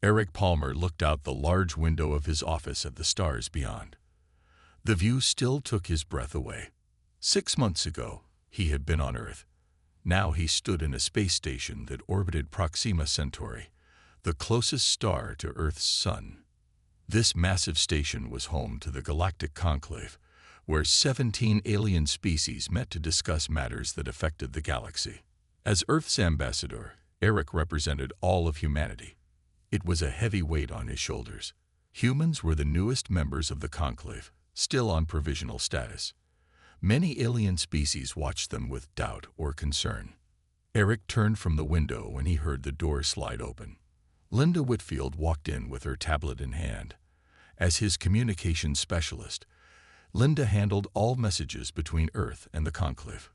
Eric Palmer looked out the large window of his office at the stars beyond. The view still took his breath away. 6 months ago, he had been on Earth. Now he stood in a space station that orbited Proxima Centauri, the closest star to Earth's sun. This massive station was home to the Galactic Conclave, where 17 alien species met to discuss matters that affected the galaxy. As Earth's ambassador, Eric represented all of humanity. It was a heavy weight on his shoulders. Humans were the newest members of the Conclave, still on provisional status. Many alien species watched them with doubt or concern. Eric turned from the window when he heard the door slide open. Linda Whitfield walked in with her tablet in hand. As his communications specialist, Linda handled all messages between Earth and the Conclave.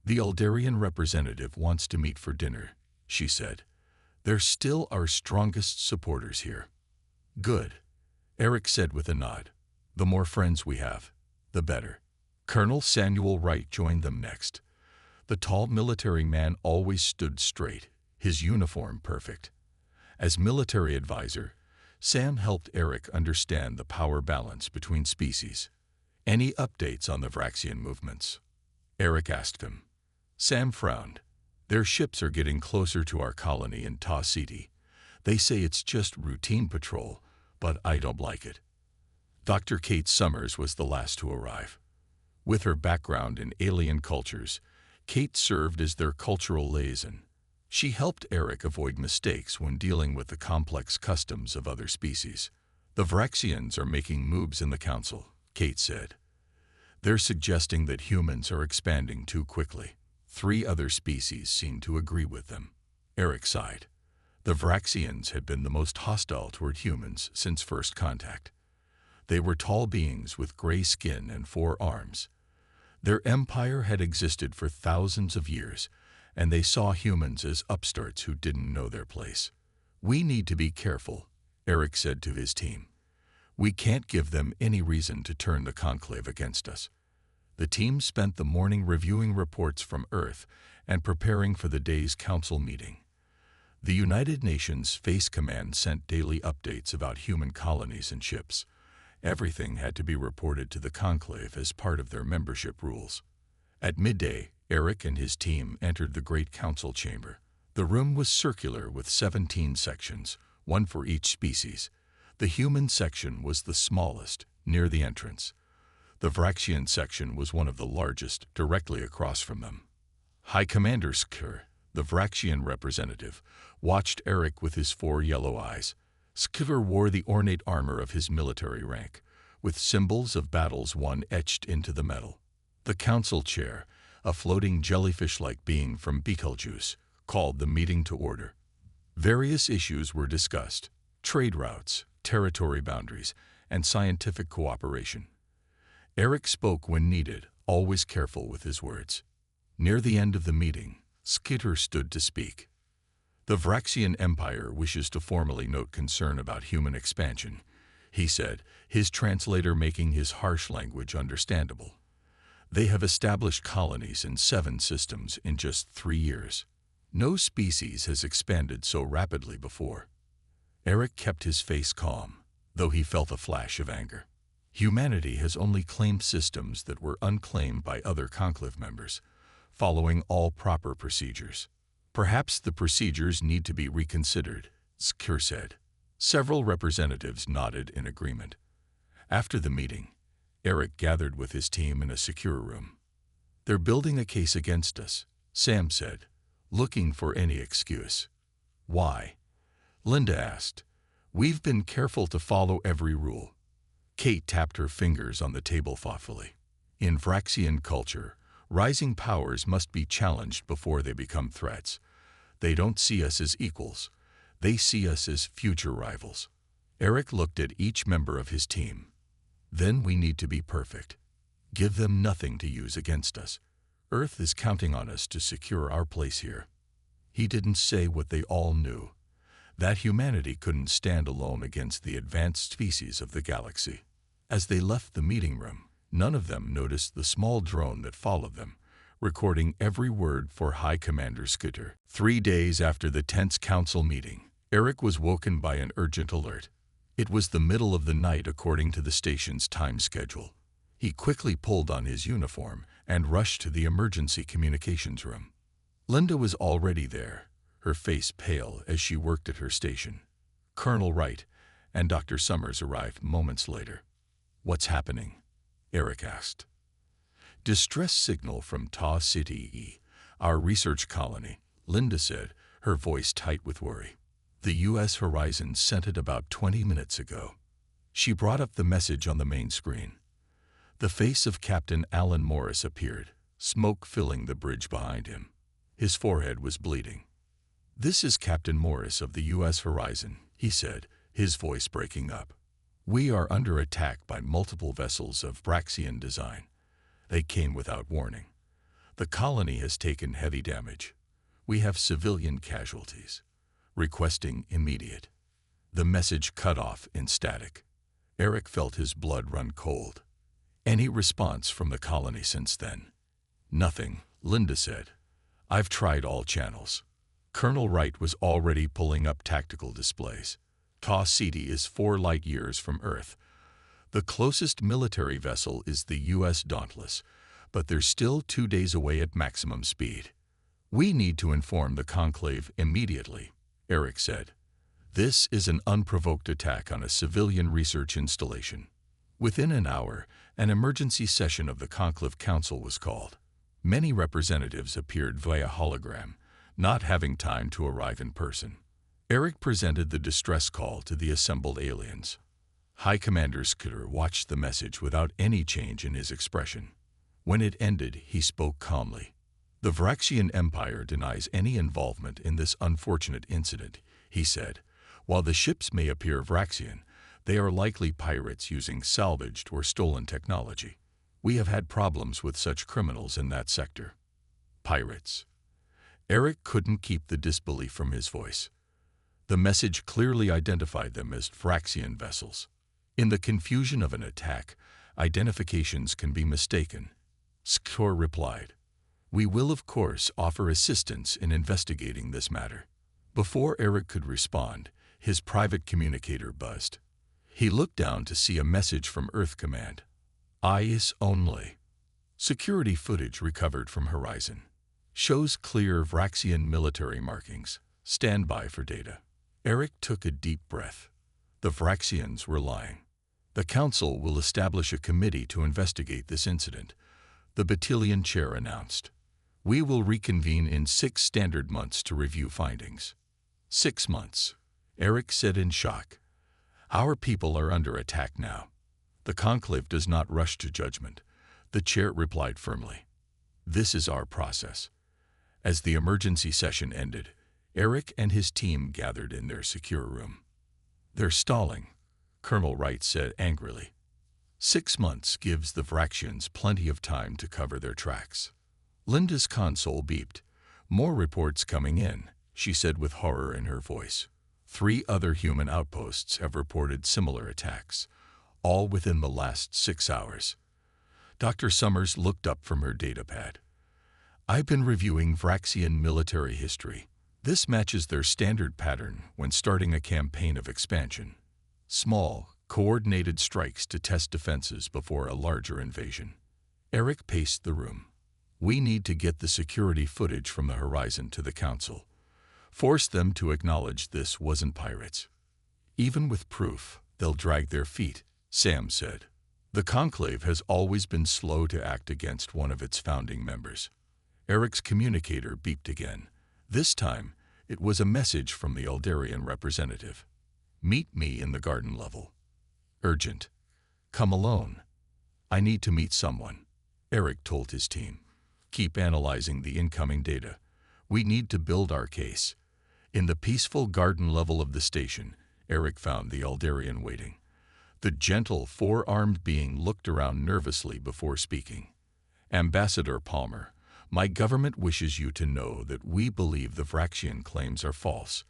"The Alderian representative wants to meet for dinner," she said. "They're still our strongest supporters here." "Good," Eric said with a nod. "The more friends we have, the better." Colonel Samuel Wright joined them next. The tall military man always stood straight, his uniform perfect. As military advisor, Sam helped Eric understand the power balance between species. "Any updates on the Vraxian movements?" Eric asked him. Sam frowned. "Their ships are getting closer to our colony in Ta City. They say it's just routine patrol, but I don't like it." Dr. Kate Summers was the last to arrive. With her background in alien cultures, Kate served as their cultural liaison. She helped Eric avoid mistakes when dealing with the complex customs of other species. "The Vraxians are making moves in the council," Kate said. "They're suggesting that humans are expanding too quickly. 3 other species seem to agree with them." Eric sighed. The Vraxians had been the most hostile toward humans since first contact. They were tall beings with gray skin and 4 arms. Their empire had existed for thousands of years, and they saw humans as upstarts who didn't know their place. "We need to be careful," Eric said to his team. "We can't give them any reason to turn the Conclave against us." The team spent the morning reviewing reports from Earth and preparing for the day's council meeting. The United Nations Space Command sent daily updates about human colonies and ships. Everything had to be reported to the Conclave as part of their membership rules. At midday, Eric and his team entered the Great Council Chamber. The room was circular with 17 sections, 1 for each species. The human section was the smallest, near the entrance. The Vraxian section was one of the largest, directly across from them. High Commander Skir, the Vraxian representative, watched Eric with his 4 yellow eyes. Skir wore the ornate armor of his military rank, with symbols of battles won etched into the metal. The council chair, a floating jellyfish-like being from Betelgeuse, called the meeting to order. Various issues were discussed: trade routes, territory boundaries, and scientific cooperation. Eric spoke when needed, always careful with his words. Near the end of the meeting, Skitter stood to speak. "The Vraxian Empire wishes to formally note concern about human expansion," he said, his translator making his harsh language understandable. "They have established colonies in 7 systems in just 3 years. No species has expanded so rapidly before." Eric kept his face calm, though he felt a flash of anger. Humanity has only claimed systems that were unclaimed by other Conclave members, following all proper procedures. "Perhaps the procedures need to be reconsidered," Skir said. Several representatives nodded in agreement. After the meeting, Eric gathered with his team in a secure room. "They're building a case against us," Sam said, looking for any excuse. "Why?" Linda asked. "We've been careful to follow every rule." Kate tapped her fingers on the table thoughtfully. "In Vraxian culture, rising powers must be challenged before they become threats. They don't see us as equals. They see us as future rivals." Eric looked at each member of his team. "Then we need to be perfect. Give them nothing to use against us. Earth is counting on us to secure our place here." He didn't say what they all knew: that humanity couldn't stand alone against the advanced species of the galaxy. As they left the meeting room, none of them noticed the small drone that followed them, recording every word for High Commander Skitter. 3 days after the tense council meeting, Eric was woken by an urgent alert. It was the middle of the night according to the station's time schedule. He quickly pulled on his uniform and rushed to the emergency communications room. Linda was already there, her face pale as she worked at her station. Colonel Wright and Dr. Summers arrived moments later. "What's happening?" Eric asked. "Distress signal from Ta City E, our research colony," Linda said, her voice tight with worry. "The U.S. Horizon sent it about 20 minutes ago." She brought up the message on the main screen. The face of Captain Alan Morris appeared, smoke filling the bridge behind him. His forehead was bleeding. "This is Captain Morris of the U.S. Horizon," he said, his voice breaking up. "We are under attack by multiple vessels of Braxian design. They came without warning. The colony has taken heavy damage. We have civilian casualties. Requesting immediate." The message cut off in static. Eric felt his blood run cold. "Any response from the colony since then?" "Nothing," Linda said. "I've tried all channels." Colonel Wright was already pulling up tactical displays. Ta City is 4 light years from Earth. The closest military vessel is the U.S. Dauntless, but they're still 2 days away at maximum speed. "We need to inform the Conclave immediately," Eric said. "This is an unprovoked attack on a civilian research installation." Within an hour, an emergency session of the Conclave Council was called. Many representatives appeared via hologram, not having time to arrive in person. Eric presented the distress call to the assembled aliens. High Commander Scudder watched the message without any change in his expression. When it ended, he spoke calmly. "The Vraxian Empire denies any involvement in this unfortunate incident," he said. "While the ships may appear Vraxian, they are likely pirates using salvaged or stolen technology. We have had problems with such criminals in that sector." Pirates. Eric couldn't keep the disbelief from his voice. The message clearly identified them as Vraxian vessels. In the confusion of an attack, identifications can be mistaken. Scudder replied. "We will of course offer assistance in investigating this matter." Before Eric could respond, his private communicator buzzed. He looked down to see a message from Earth Command. "Eyes only. Security footage recovered from Horizon. Shows clear Vraxian military markings. Stand by for data." Eric took a deep breath. The Vraxians were lying. "The Council will establish a committee to investigate this incident," the battalion chair announced. "We will reconvene in 6 standard months to review findings." 6 months, Eric said in shock. "Our people are under attack now." "The Conclave does not rush to judgment," the chair replied firmly. "This is our process." As the emergency session ended, Eric and his team gathered in their secure room. "They're stalling," Colonel Wright said angrily. 6 months gives the Vraxians plenty of time to cover their tracks. Linda's console beeped. "More reports coming in," she said with horror in her voice. 3 other human outposts have reported similar attacks, all within the last 6 hours. Dr. Summers looked up from her datapad. "I've been reviewing Vraxian military history. This matches their standard pattern when starting a campaign of expansion. Small, coordinated strikes to test defenses before a larger invasion." Eric paced the room. "We need to get the security footage from the Horizon to the Council. Force them to acknowledge this wasn't pirates. Even with proof, they'll drag their feet," Sam said. "The Conclave has always been slow to act against one of its founding members." Eric's communicator beeped again. This time, it was a message from the Eldarian representative. "Meet me in the garden level. Urgent. Come alone. I need to meet someone," Eric told his team. "Keep analyzing the incoming data. We need to build our case." In the peaceful garden level of the station, Eric found the Eldarian waiting. The gentle, 4-armed being looked around nervously before speaking. "Ambassador Palmer, my government wishes you to know that we believe the Vraxian claims are false,"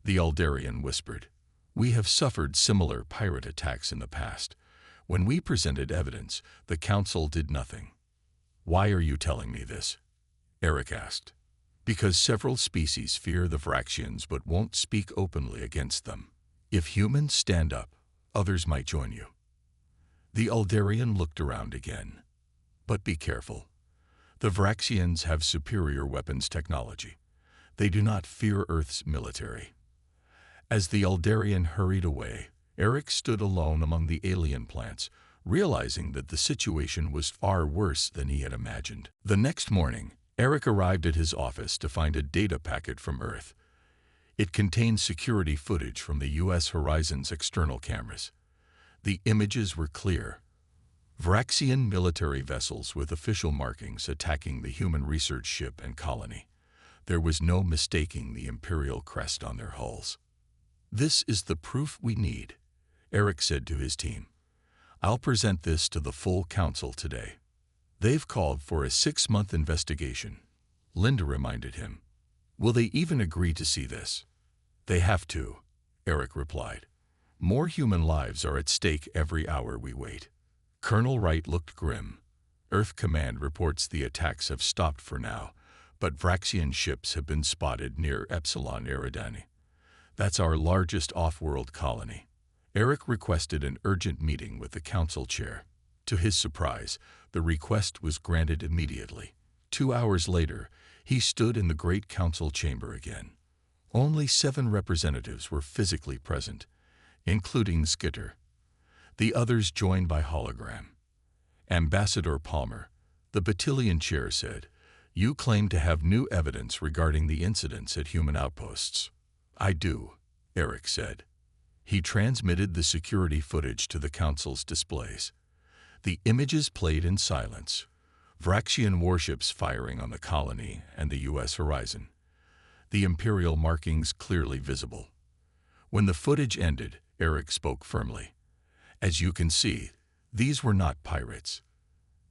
the Eldarian whispered. "We have suffered similar pirate attacks in the past. When we presented evidence, the Council did nothing." "Why are you telling me this?" Eric asked. Because several species fear the Vraxians but won't speak openly against them. If humans stand up, others might join you. The Aldarian looked around again. But be careful. The Vraxians have superior weapons technology. They do not fear Earth's military. As the Aldarian hurried away, Eric stood alone among the alien plants, realizing that the situation was far worse than he had imagined. The next morning, Eric arrived at his office to find a data packet from Earth. It contained security footage from the U.S. Horizon's external cameras. The images were clear. Vraxian military vessels with official markings attacking the human research ship and colony. There was no mistaking the Imperial crest on their hulls. "This is the proof we need," Eric said to his team. "I'll present this to the full council today." "They've called for a 6-month investigation," Linda reminded him. "Will they even agree to see this?" "They have to," Eric replied. "More human lives are at stake every hour we wait." Colonel Wright looked grim. "Earth Command reports the attacks have stopped for now, but Vraxian ships have been spotted near Epsilon Eridani. That's our largest off-world colony." Eric requested an urgent meeting with the council chair. To his surprise, the request was granted immediately. 2 hours later, he stood in the great council chamber again. Only 7 representatives were physically present, including Skitter. The others joined by hologram. Ambassador Palmer, the battalion chair, said, "You claim to have new evidence regarding the incidents at human outposts." "I do," Eric said. He transmitted the security footage to the council's displays. The images played in silence. Vraxian warships firing on the colony and the U.S. horizon. The Imperial markings clearly visible. When the footage ended, Eric spoke firmly. "As you can see, these were not pirates.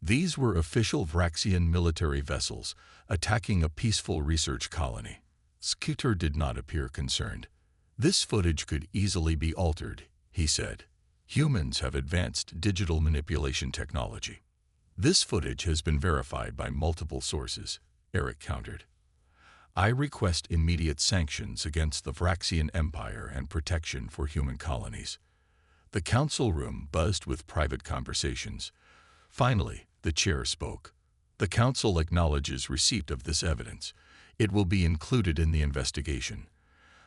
These were official Vraxian military vessels attacking a peaceful research colony." Skitter did not appear concerned. "This footage could easily be altered," he said. "Humans have advanced digital manipulation technology." "This footage has been verified by multiple sources," Eric countered. "I request immediate sanctions against the Vraxian Empire and protection for human colonies." The council room buzzed with private conversations. Finally, the chair spoke. "The council acknowledges receipt of this evidence. It will be included in the investigation.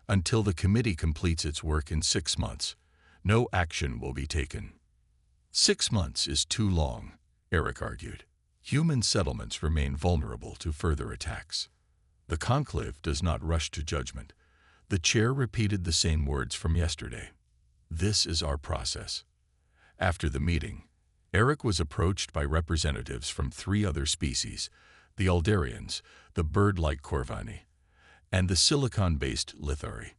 Until the committee completes its work in 6 months, no action will be taken." 6 months is too long, Eric argued. Human settlements remain vulnerable to further attacks. The conclave does not rush to judgment. The chair repeated the same words from yesterday. "This is our process." After the meeting, Eric was approached by representatives from 3 other species, the Aldarians, the bird-like Corvani, and the silicon-based Lithari.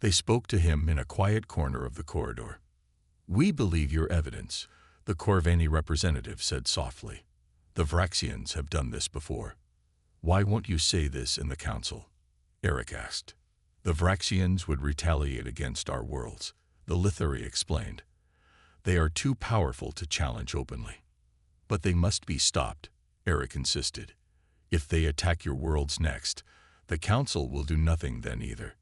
They spoke to him in a quiet corner of the corridor. "We believe your evidence," the Corvani representative said softly. "The Vraxians have done this before." "Why won't you say this in the council?" Eric asked. "The Vraxians would retaliate against our worlds," the Lithari explained. "They are too powerful to challenge openly." "But they must be stopped," Eric insisted. "If they attack your worlds next, the council will do nothing then either."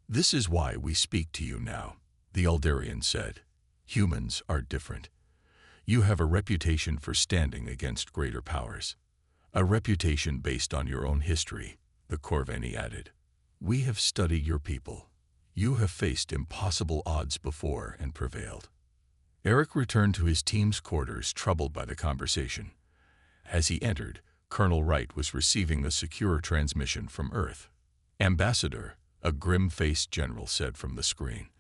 "This is why we speak to you now," the Aldarian said. "Humans are different. You have a reputation for standing against greater powers. A reputation based on your own history," the Corvani added. "We have studied your people. You have faced impossible odds before and prevailed." Eric returned to his team's quarters, troubled by the conversation. As he entered, Colonel Wright was receiving a secure transmission from Earth. "Ambassador," a grim-faced general said from the screen,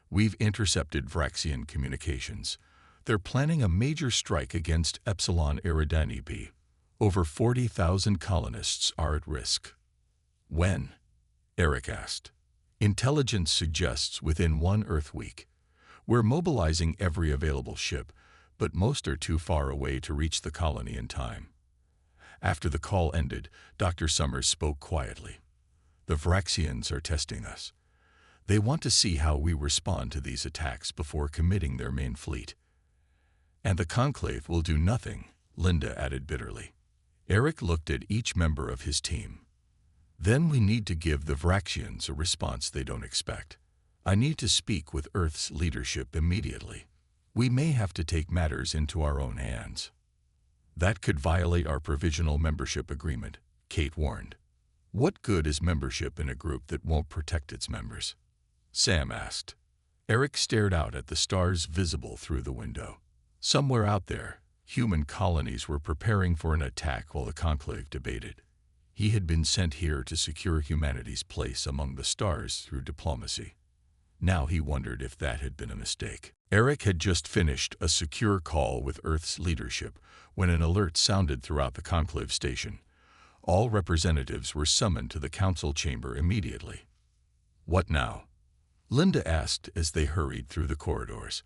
"we've intercepted Vraxian communications. They're planning a major strike against Epsilon Eridani B. Over 40,000 colonists are at risk." "When?" Eric asked. "Intelligence suggests within 1 Earth week. We're mobilizing every available ship, but most are too far away to reach the colony in time." After the call ended, Dr. Summers spoke quietly. "The Vraxians are testing us. They want to see how we respond to these attacks before committing their main fleet." "And the conclave will do nothing," Linda added bitterly. Eric looked at each member of his team. Then we need to give the Vraxians a response they don't expect. I need to speak with Earth's leadership immediately. We may have to take matters into our own hands. That could violate our provisional membership agreement, Kate warned. What good is membership in a group that won't protect its members? Sam asked. Eric stared out at the stars visible through the window. Somewhere out there, human colonies were preparing for an attack while the conclave debated. He had been sent here to secure humanity's place among the stars through diplomacy. Now he wondered if that had been a mistake. Eric had just finished a secure call with Earth's leadership when an alert sounded throughout the conclave station. All representatives were summoned to the council chamber immediately. What now? Linda asked as they hurried through the corridors.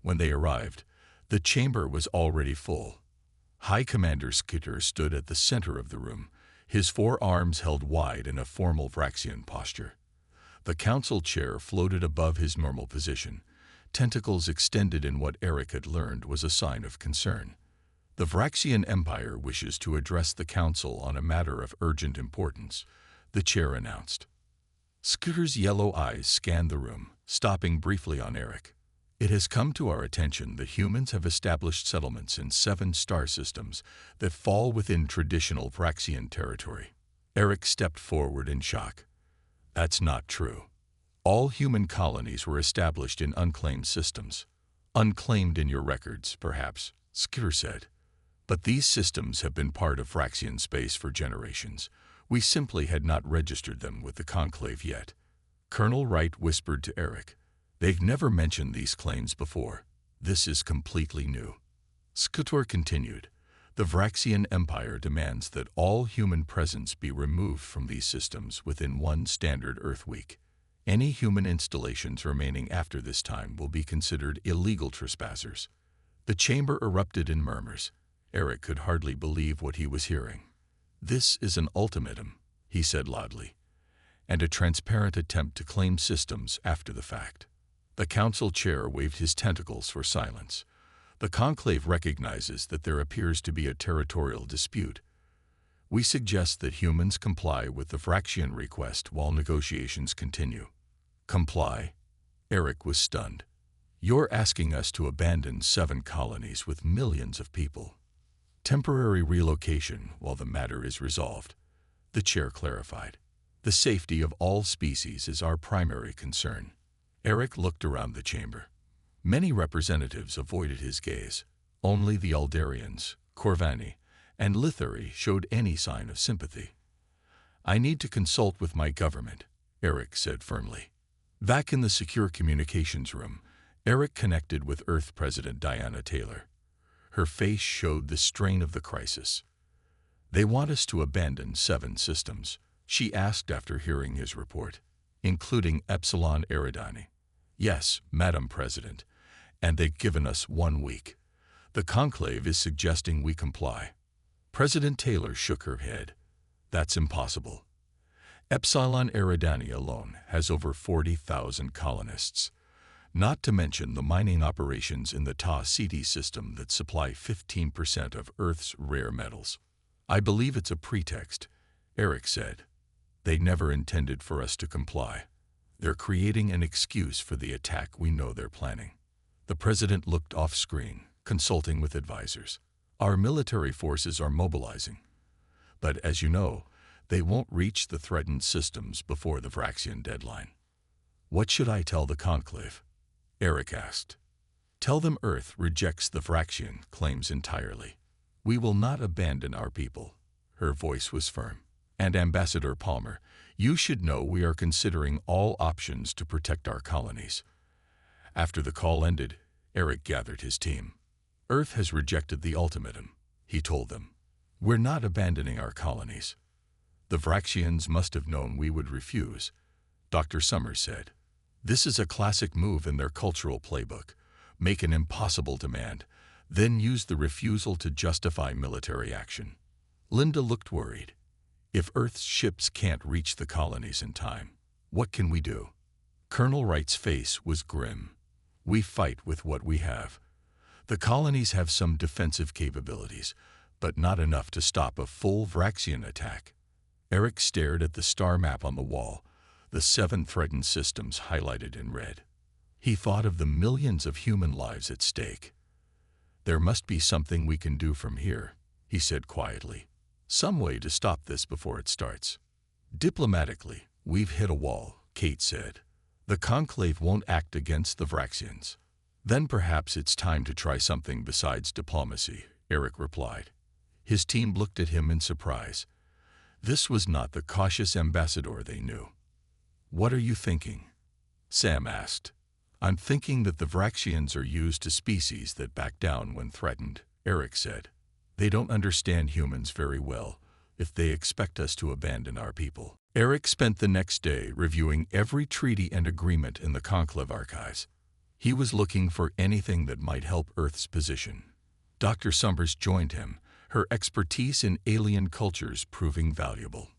When they arrived, the chamber was already full. High Commander Skitter stood at the center of the room, his forearms held wide in a formal Vraxian posture. The council chair floated above his normal position, tentacles extended in what Eric had learned was a sign of concern. The Vraxian Empire wishes to address the council on a matter of urgent importance, the chair announced. Skitter's yellow eyes scanned the room, stopping briefly on Eric. It has come to our attention that humans have established settlements in 7 star systems that fall within traditional Vraxian territory. Eric stepped forward in shock. That's not true. All human colonies were established in unclaimed systems. Unclaimed in your records, perhaps, Skitter said. But these systems have been part of Vraxian space for generations. We simply had not registered them with the conclave yet. Colonel Wright whispered to Eric. They've never mentioned these claims before. This is completely new. Skitter continued. The Vraxian Empire demands that all human presence be removed from these systems within 1 standard Earth week. Any human installations remaining after this time will be considered illegal trespassers. The chamber erupted in murmurs. Eric could hardly believe what he was hearing. This is an ultimatum, he said loudly, and a transparent attempt to claim systems after the fact. The council chair waved his tentacles for silence. The conclave recognizes that there appears to be a territorial dispute. We suggest that humans comply with the Vraxian request while negotiations continue. Comply? Eric was stunned. You're asking us to abandon 7 colonies with millions of people. Temporary relocation while the matter is resolved, the chair clarified. The safety of all species is our primary concern. Eric looked around the chamber. Many representatives avoided his gaze. Only the Aldarians, Corvani, and Lithuri showed any sign of sympathy. I need to consult with my government, Eric said firmly. Back in the secure communications room, Eric connected with Earth President Diana Taylor. Her face showed the strain of the crisis. They want us to abandon 7 systems, she asked after hearing his report, including Epsilon Eridani. Yes, Madam President, and they've given us 1 week. The conclave is suggesting we comply. President Taylor shook her head. That's impossible. Epsilon Eridani alone has over 40,000 colonists, not to mention the mining operations in the Ta Ceti system that supply 15% of Earth's rare metals. I believe it's a pretext, Eric said. They never intended for us to comply. They're creating an excuse for the attack we know they're planning. The president looked off-screen, consulting with advisors. Our military forces are mobilizing. But as you know, they won't reach the threatened systems before the Vraxian deadline. What should I tell the conclave? Eric asked. Tell them Earth rejects the Vraxian claims entirely. We will not abandon our people. Her voice was firm. And Ambassador Palmer, you should know we are considering all options to protect our colonies. After the call ended, Eric gathered his team. Earth has rejected the ultimatum, he told them. We're not abandoning our colonies. The Vraxians must have known we would refuse, Dr. Summers said. This is a classic move in their cultural playbook. Make an impossible demand, then use the refusal to justify military action. Linda looked worried. If Earth's ships can't reach the colonies in time, what can we do? Colonel Wright's face was grim. We fight with what we have. The colonies have some defensive capabilities, but not enough to stop a full Vraxian attack. Eric stared at the star map on the wall, the 7 threatened systems highlighted in red. He thought of the millions of human lives at stake. "There must be something we can do from here," he said quietly. "Some way to stop this before it starts." "Diplomatically, we've hit a wall," Kate said. "The Conclave won't act against the Vraxians." "Then perhaps it's time to try something besides diplomacy," Eric replied. His team looked at him in surprise. This was not the cautious ambassador they knew. "What are you thinking?" Sam asked. "I'm thinking that the Vraxians are used to species that back down when threatened," Eric said. "They don't understand humans very well if they expect us to abandon our people." Eric spent the next day reviewing every treaty and agreement in the Conclave archives. He was looking for anything that might help Earth's position. Dr. Summers joined him, her expertise in alien cultures proving valuable.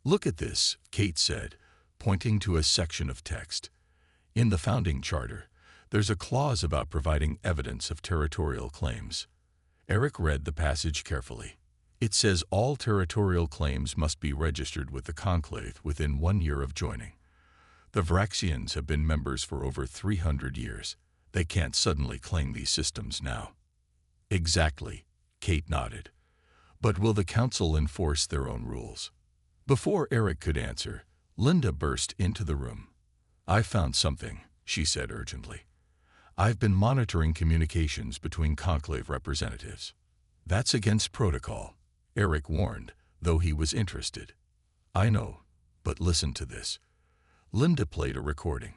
"Look at this," Kate said, pointing to a section of text. "In the founding charter, there's a clause about providing evidence of territorial claims." Eric read the passage carefully. It says all territorial claims must be registered with the Conclave within 1 year of joining. The Vraxians have been members for over 300 years. They can't suddenly claim these systems now. "Exactly," Kate nodded. "But will the Council enforce their own rules?" Before Eric could answer, Linda burst into the room. "I found something," she said urgently. "I've been monitoring communications between Conclave representatives." "That's against protocol," Eric warned, though he was interested. "I know, but listen to this." Linda played a recording.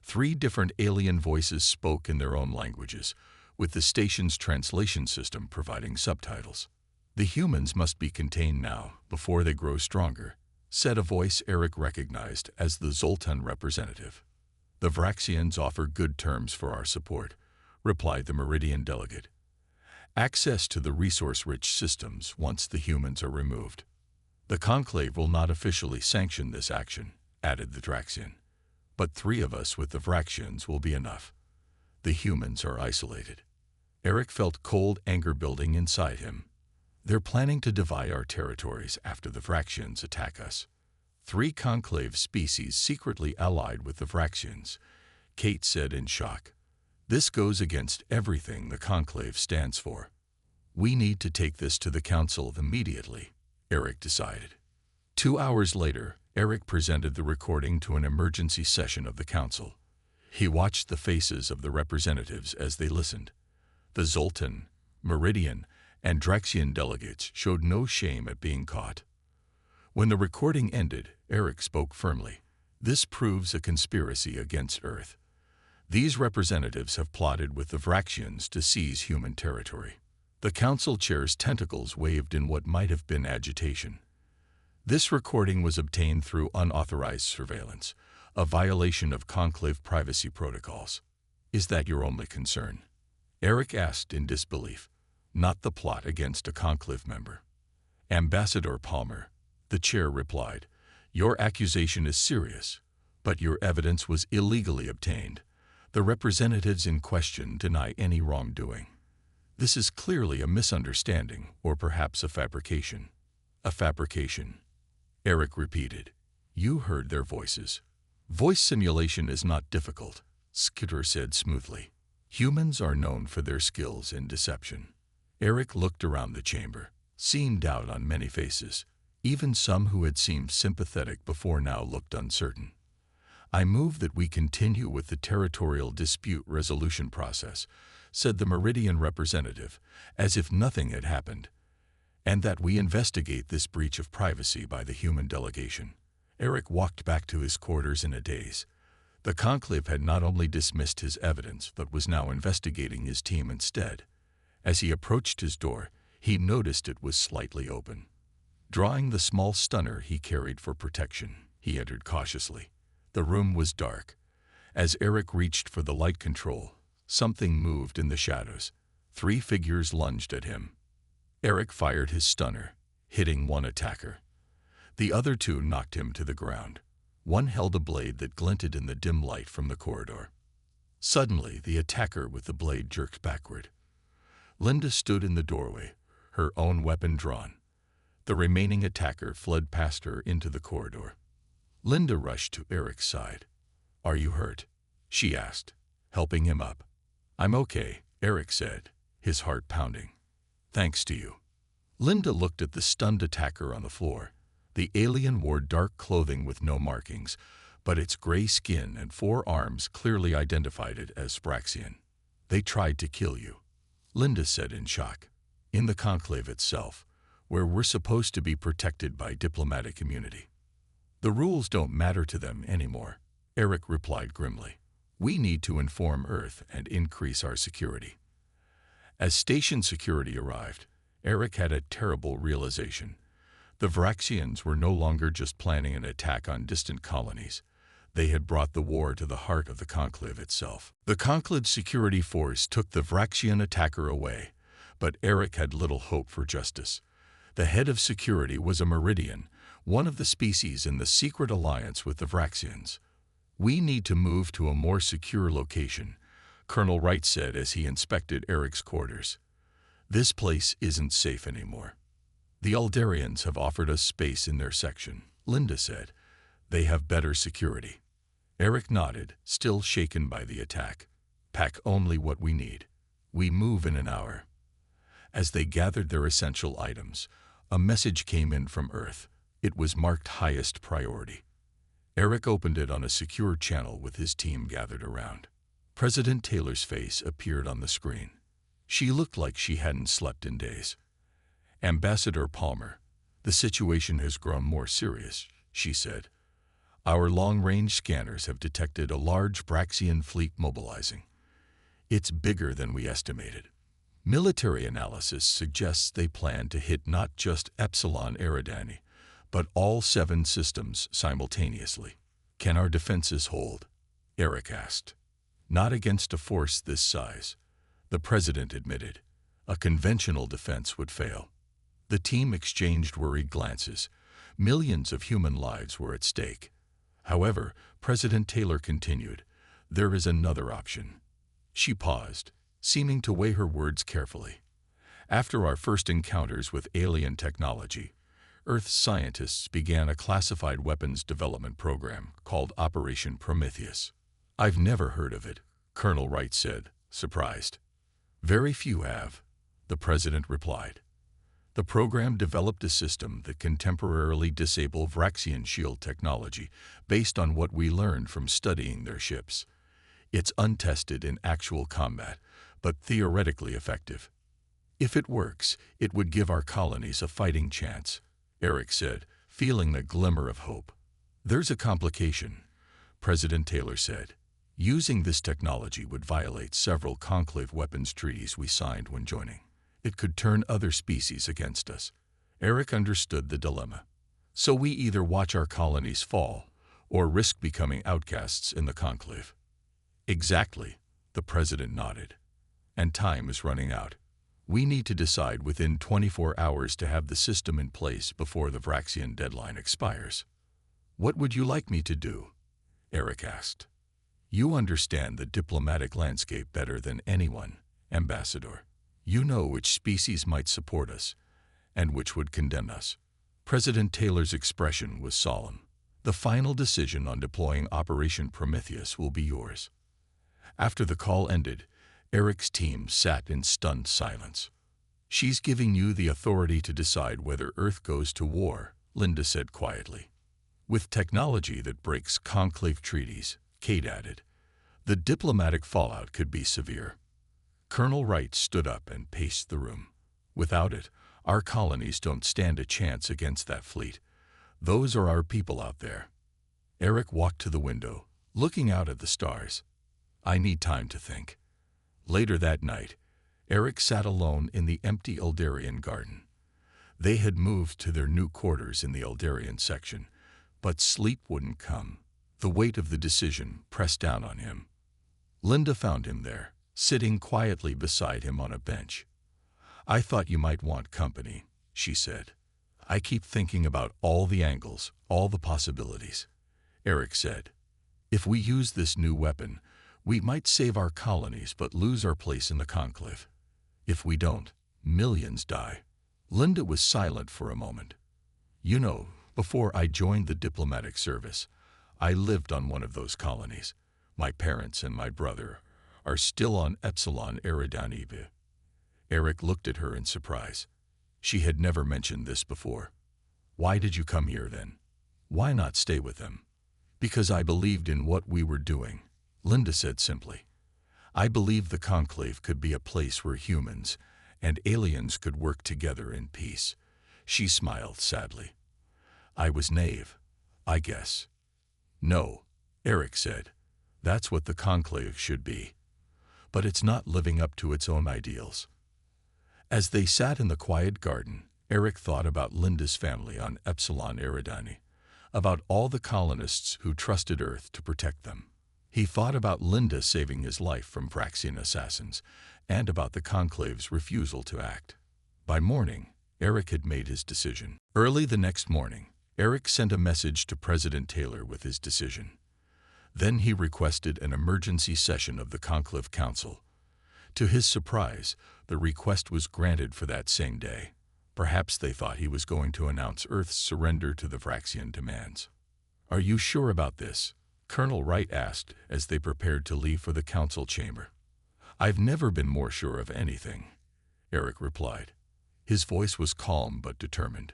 3 different alien voices spoke in their own languages, with the station's translation system providing subtitles. "The humans must be contained now, before they grow stronger," said a voice Eric recognized as the Zoltan representative. "The Vraxians offer good terms for our support," replied the Meridian delegate. "Access to the resource-rich systems once the humans are removed. The Conclave will not officially sanction this action," added the Draxian. "But 3 of us with the Vraxians will be enough. The humans are isolated." Eric felt cold anger building inside him. "They're planning to divide our territories after the Vraxians attack us. 3 Conclave species secretly allied with the Vraxians," Kate said in shock. "This goes against everything the Conclave stands for." "We need to take this to the Council immediately," Eric decided. 2 hours later, Eric presented the recording to an emergency session of the Council. He watched the faces of the representatives as they listened. The Zoltan, Meridian, and Draxian delegates showed no shame at being caught. When the recording ended, Eric spoke firmly. "This proves a conspiracy against Earth. These representatives have plotted with the Vraxians to seize human territory." The Council chair's tentacles waved in what might have been agitation. "This recording was obtained through unauthorized surveillance, a violation of Conclave privacy protocols. Is that your only concern?" Eric asked in disbelief. "Not the plot against a Conclave member." "Ambassador Palmer," the chair replied, "your accusation is serious, but your evidence was illegally obtained. The representatives in question deny any wrongdoing. This is clearly a misunderstanding or perhaps a fabrication." "A fabrication," Eric repeated. "You heard their voices." "Voice simulation is not difficult," Skitter said smoothly. "Humans are known for their skills in deception." Eric looked around the chamber, seeing doubt on many faces. Even some who had seemed sympathetic before now looked uncertain. "I move that we continue with the territorial dispute resolution process," said the Meridian representative, as if nothing had happened, "and that we investigate this breach of privacy by the human delegation." Eric walked back to his quarters in a daze. The Conclave had not only dismissed his evidence but was now investigating his team instead. As he approached his door, he noticed it was slightly open. Drawing the small stunner he carried for protection, he entered cautiously. The room was dark. As Eric reached for the light control, something moved in the shadows. 3 figures lunged at him. Eric fired his stunner, hitting one attacker. The other 2 knocked him to the ground. One held a blade that glinted in the dim light from the corridor. Suddenly, the attacker with the blade jerked backward. Linda stood in the doorway, her own weapon drawn. The remaining attacker fled past her into the corridor. Linda rushed to Eric's side. "Are you hurt?" she asked, helping him up. "I'm okay," Eric said, his heart pounding. "Thanks to you." Linda looked at the stunned attacker on the floor. The alien wore dark clothing with no markings, but its gray skin and 4 arms clearly identified it as Spraxian. "They tried to kill you," Linda said in shock. "In the conclave itself, where we're supposed to be protected by diplomatic immunity. The rules don't matter to them anymore," Eric replied grimly. "We need to inform Earth and increase our security." As station security arrived, Eric had a terrible realization. The Vraxians were no longer just planning an attack on distant colonies. They had brought the war to the heart of the conclave itself. The conclave security force took the Vraxian attacker away, but Eric had little hope for justice. The head of security was a Meridian, one of the species in the secret alliance with the Vraxians. "We need to move to a more secure location," Colonel Wright said as he inspected Eric's quarters. "This place isn't safe anymore." "The Aldarians have offered us space in their section," Linda said. "They have better security." Eric nodded, still shaken by the attack. "Pack only what we need. We move in an hour." As they gathered their essential items, a message came in from Earth. It was marked highest priority. Eric opened it on a secure channel with his team gathered around. President Taylor's face appeared on the screen. She looked like she hadn't slept in days. "Ambassador Palmer, the situation has grown more serious," she said. "Our long-range scanners have detected a large Braxian fleet mobilizing. It's bigger than we estimated. Military analysis suggests they plan to hit not just Epsilon Eridani, but all 7 systems simultaneously." "Can our defenses hold?" Eric asked. "Not against a force this size," the president admitted. "A conventional defense would fail." The team exchanged worried glances. Millions of human lives were at stake. However, President Taylor continued, "There is another option." She paused, seeming to weigh her words carefully. "After our first encounters with alien technology, Earth's scientists began a classified weapons development program called Operation Prometheus." "I've never heard of it," Colonel Wright said, surprised. "Very few have," the president replied. "The program developed a system that can temporarily disable Vraxian shield technology based on what we learned from studying their ships. It's untested in actual combat, but theoretically effective. If it works, it would give our colonies a fighting chance," Eric said, feeling a glimmer of hope. "There's a complication," President Taylor said. "Using this technology would violate several conclave weapons treaties we signed when joining. It could turn other species against us." Eric understood the dilemma. "So we either watch our colonies fall, or risk becoming outcasts in the conclave." "Exactly," the president nodded. "And time is running out. We need to decide within 24 hours to have the system in place before the Vraxian deadline expires." "What would you like me to do?" Eric asked. "You understand the diplomatic landscape better than anyone, Ambassador. You know which species might support us, and which would condemn us." President Taylor's expression was solemn. "The final decision on deploying Operation Prometheus will be yours." After the call ended, Eric's team sat in stunned silence. "She's giving you the authority to decide whether Earth goes to war," Linda said quietly. "With technology that breaks conclave treaties," Kate added, "the diplomatic fallout could be severe." Colonel Wright stood up and paced the room. "Without it, our colonies don't stand a chance against that fleet. Those are our people out there." Eric walked to the window, looking out at the stars. "I need time to think." Later that night, Eric sat alone in the empty Eldarian garden. They had moved to their new quarters in the Eldarian section, but sleep wouldn't come. The weight of the decision pressed down on him. Linda found him there, sitting quietly beside him on a bench. "I thought you might want company," she said. "I keep thinking about all the angles, all the possibilities." Eric said, "If we use this new weapon, we might save our colonies but lose our place in the conclave. If we don't, millions die." Linda was silent for a moment. You know, before I joined the diplomatic service, I lived on one of those colonies. My parents and my brother are still on Epsilon Eridani. Eric looked at her in surprise. She had never mentioned this before. Why did you come here then? Why not stay with them? Because I believed in what we were doing, Linda said simply. I believed the conclave could be a place where humans and aliens could work together in peace. She smiled sadly. I was naive, I guess. No, Eric said. That's what the conclave should be. But it's not living up to its own ideals. As they sat in the quiet garden, Eric thought about Linda's family on Epsilon Eridani, about all the colonists who trusted Earth to protect them. He thought about Linda saving his life from Praxian assassins, and about the conclave's refusal to act. By morning, Eric had made his decision. Early the next morning, Eric sent a message to President Taylor with his decision. Then he requested an emergency session of the Conclave Council. To his surprise, the request was granted for that same day. Perhaps they thought he was going to announce Earth's surrender to the Vraxian demands. Are you sure about this? Colonel Wright asked as they prepared to leave for the council chamber. I've never been more sure of anything, Eric replied. His voice was calm but determined.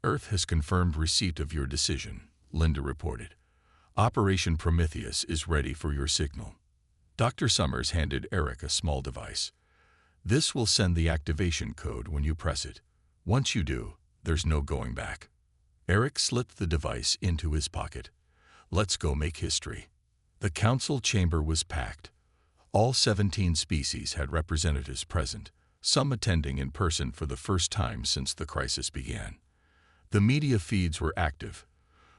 Earth has confirmed receipt of your decision, Linda reported. Operation Prometheus is ready for your signal. Dr. Summers handed Eric a small device. This will send the activation code when you press it. Once you do, there's no going back. Eric slipped the device into his pocket. Let's go make history. The council chamber was packed. All 17 species had representatives present, some attending in person for the first time since the crisis began. The media feeds were active,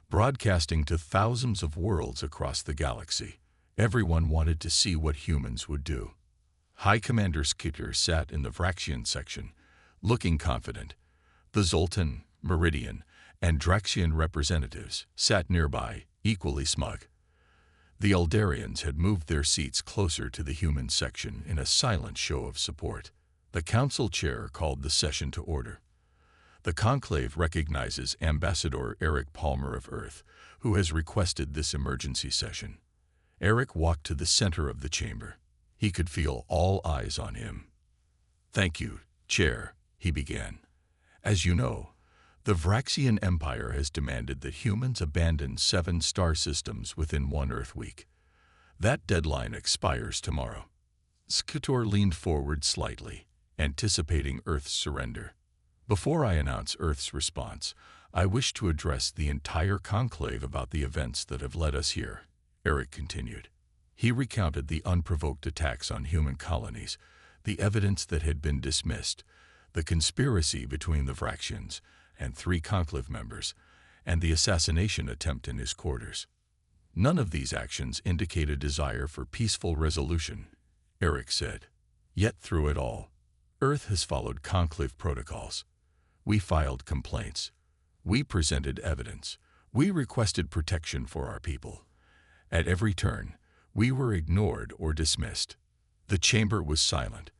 broadcasting to thousands of worlds across the galaxy. Everyone wanted to see what humans would do. High Commander Skitter sat in the Vraxian section, looking confident. The Zoltan, Meridian, and Draxian representatives sat nearby, equally smug. The Eldarians had moved their seats closer to the human section in a silent show of support. The council chair called the session to order. The conclave recognizes Ambassador Eric Palmer of Earth, who has requested this emergency session. Eric walked to the center of the chamber. He could feel all eyes on him. Thank you, Chair, he began. As you know, the Vraxian Empire has demanded that humans abandon 7 star systems within 1 Earth week. That deadline expires tomorrow. Skitor leaned forward slightly, anticipating Earth's surrender. Before I announce Earth's response, I wish to address the entire conclave about the events that have led us here, Eric continued. He recounted the unprovoked attacks on human colonies, the evidence that had been dismissed, the conspiracy between the Vraxians and 3 conclave members, and the assassination attempt in his quarters. None of these actions indicate a desire for peaceful resolution, Eric said. Yet through it all, Earth has followed conclave protocols. We filed complaints. We presented evidence. We requested protection for our people. At every turn, we were ignored or dismissed. The chamber was silent.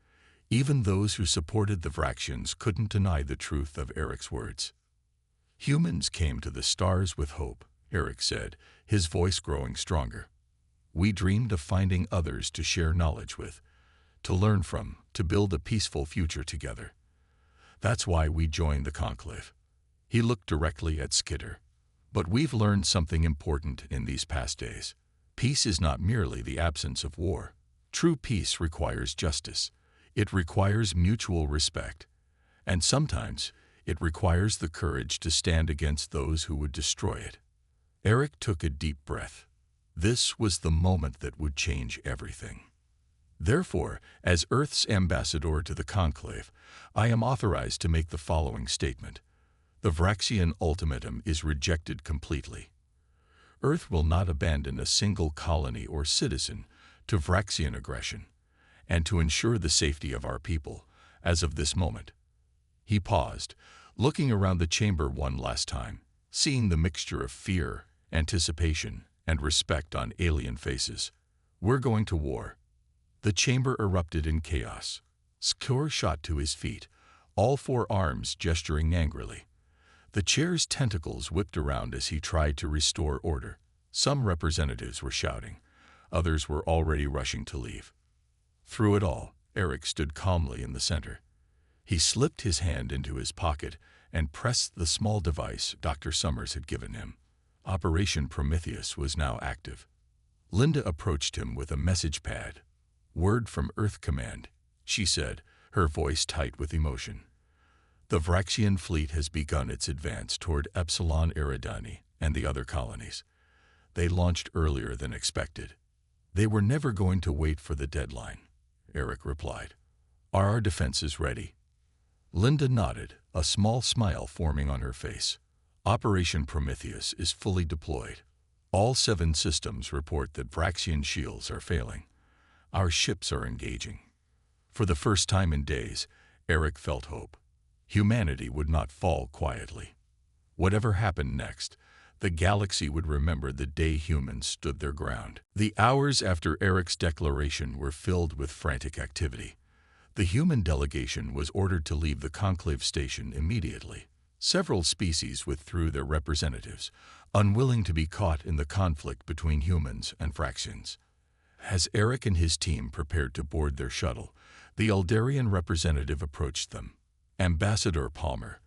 Even those who supported the Vraxians couldn't deny the truth of Eric's words. Humans came to the stars with hope, Eric said, his voice growing stronger. We dreamed of finding others to share knowledge with, to learn from, to build a peaceful future together. That's why we joined the conclave. He looked directly at Skitter. But we've learned something important in these past days. Peace is not merely the absence of war. True peace requires justice. It requires mutual respect. And sometimes, it requires the courage to stand against those who would destroy it. Eric took a deep breath. This was the moment that would change everything. Therefore, as Earth's ambassador to the conclave, I am authorized to make the following statement. The Vraxian ultimatum is rejected completely. Earth will not abandon a single colony or citizen to Vraxian aggression, and to ensure the safety of our people, as of this moment. He paused, looking around the chamber one last time, seeing the mixture of fear, anticipation, and respect on alien faces. We're going to war. The chamber erupted in chaos. Skor shot to his feet, all four arms gesturing angrily. The chair's tentacles whipped around as he tried to restore order. Some representatives were shouting. Others were already rushing to leave. Through it all, Eric stood calmly in the center. He slipped his hand into his pocket and pressed the small device Dr. Summers had given him. Operation Prometheus was now active. Linda approached him with a message pad. "Word from Earth Command," she said, her voice tight with emotion. "The Vraxian fleet has begun its advance toward Epsilon Eridani and the other colonies. They launched earlier than expected." "They were never going to wait for the deadline," Eric replied. "Are our defenses ready?" Linda nodded, a small smile forming on her face. "Operation Prometheus is fully deployed. All 7 systems report that Vraxian shields are failing. Our ships are engaging." For the first time in days, Eric felt hope. Humanity would not fall quietly. Whatever happened next, the galaxy would remember the day humans stood their ground. The hours after Eric's declaration were filled with frantic activity. The human delegation was ordered to leave the conclave station immediately. Several species withdrew their representatives, unwilling to be caught in the conflict between humans and Vraxians. As Eric and his team prepared to board their shuttle, the Eldarian representative approached them. "Ambassador Palmer,"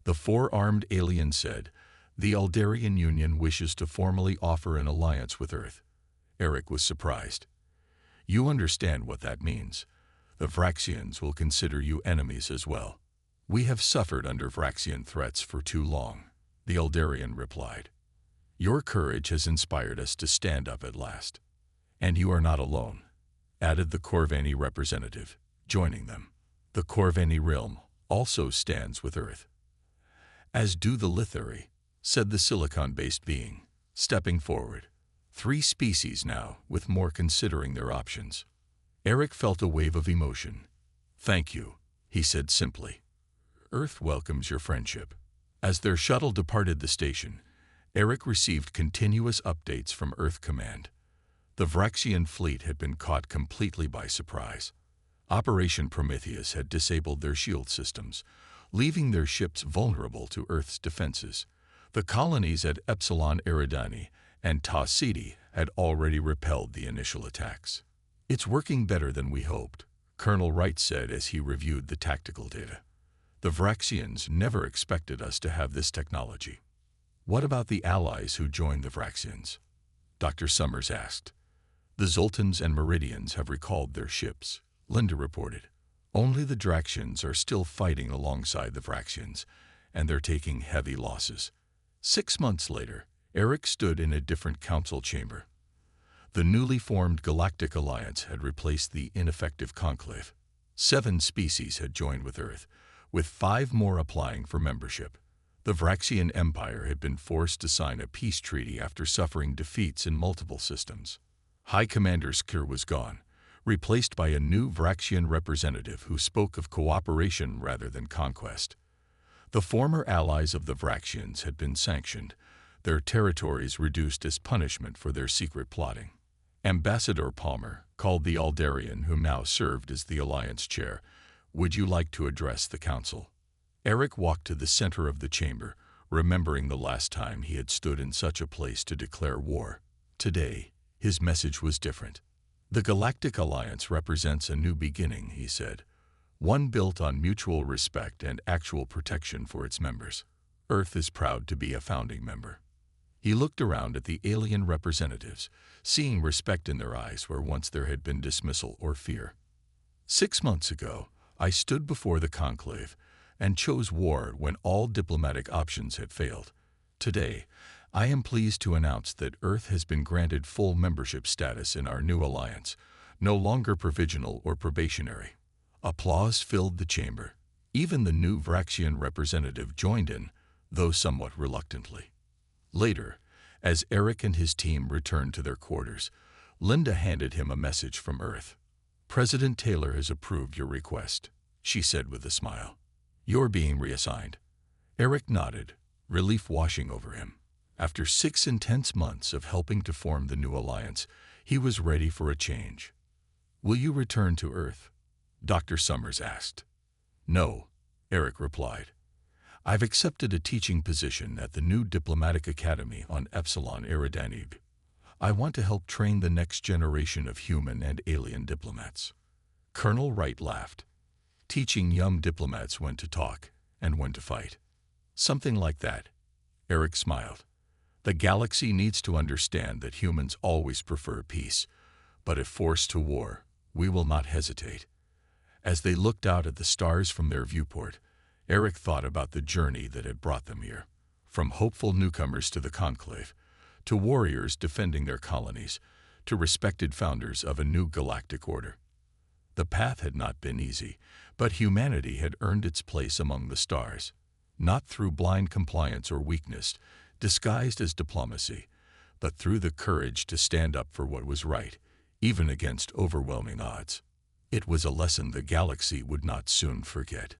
the 4-armed alien said, "the Eldarian Union wishes to formally offer an alliance with Earth." Eric was surprised. "You understand what that means. The Vraxians will consider you enemies as well." "We have suffered under Vraxian threats for too long," the Eldarian replied. "Your courage has inspired us to stand up at last." "And you are not alone," added the Corvani representative, joining them. "The Corvani realm also stands with Earth." "As do the Lithari," said the silicon-based being, stepping forward. 3 species now, with more considering their options. Eric felt a wave of emotion. "Thank you," he said simply. "Earth welcomes your friendship." As their shuttle departed the station, Eric received continuous updates from Earth Command. The Vraxian fleet had been caught completely by surprise. Operation Prometheus had disabled their shield systems, leaving their ships vulnerable to Earth's defenses. The colonies at Epsilon Eridani and Ta Siti had already repelled the initial attacks. "It's working better than we hoped," Colonel Wright said as he reviewed the tactical data. "The Vraxians never expected us to have this technology." "What about the allies who joined the Vraxians?" Dr. Summers asked. "The Zoltans and Meridians have recalled their ships," Linda reported. "Only the Draxians are still fighting alongside the Vraxians, and they're taking heavy losses." 6 months later, Eric stood in a different council chamber. The newly formed Galactic Alliance had replaced the ineffective Conclave. 7 species had joined with Earth, with 5 more applying for membership. The Vraxian Empire had been forced to sign a peace treaty after suffering defeats in multiple systems. High Commander Skir was gone, replaced by a new Vraxian representative who spoke of cooperation rather than conquest. The former allies of the Vraxians had been sanctioned, their territories reduced as punishment for their secret plotting. Ambassador Palmer called the Eldarian who now served as the Alliance chair. "Would you like to address the council?" Eric walked to the center of the chamber, remembering the last time he had stood in such a place to declare war. Today, his message was different. "The Galactic Alliance represents a new beginning," he said, "one built on mutual respect and actual protection for its members. Earth is proud to be a founding member." He looked around at the alien representatives, seeing respect in their eyes where once there had been dismissal or fear. 6 months ago, I stood before the Conclave and chose war when all diplomatic options had failed. Today, I am pleased to announce that Earth has been granted full membership status in our new alliance, no longer provisional or probationary." Applause filled the chamber. Even the new Vraxian representative joined in, though somewhat reluctantly. Later, as Eric and his team returned to their quarters, Linda handed him a message from Earth. "President Taylor has approved your request," she said with a smile. "You're being reassigned." Eric nodded, relief washing over him. After 6 intense months of helping to form the new alliance, he was ready for a change. "Will you return to Earth?" Dr. Summers asked. "No," Eric replied. "I've accepted a teaching position at the new Diplomatic Academy on Epsilon Eridanib. I want to help train the next generation of human and alien diplomats." Colonel Wright laughed. "Teaching young diplomats when to talk and when to fight." "Something like that." Eric smiled. "The galaxy needs to understand that humans always prefer peace, but if forced to war, we will not hesitate." As they looked out at the stars from their viewport, Eric thought about the journey that had brought them here. From hopeful newcomers to the Conclave, to warriors defending their colonies, to respected founders of a new galactic order. The path had not been easy, but humanity had earned its place among the stars, not through blind compliance or weakness, disguised as diplomacy, but through the courage to stand up for what was right, even against overwhelming odds. It was a lesson the galaxy would not soon forget.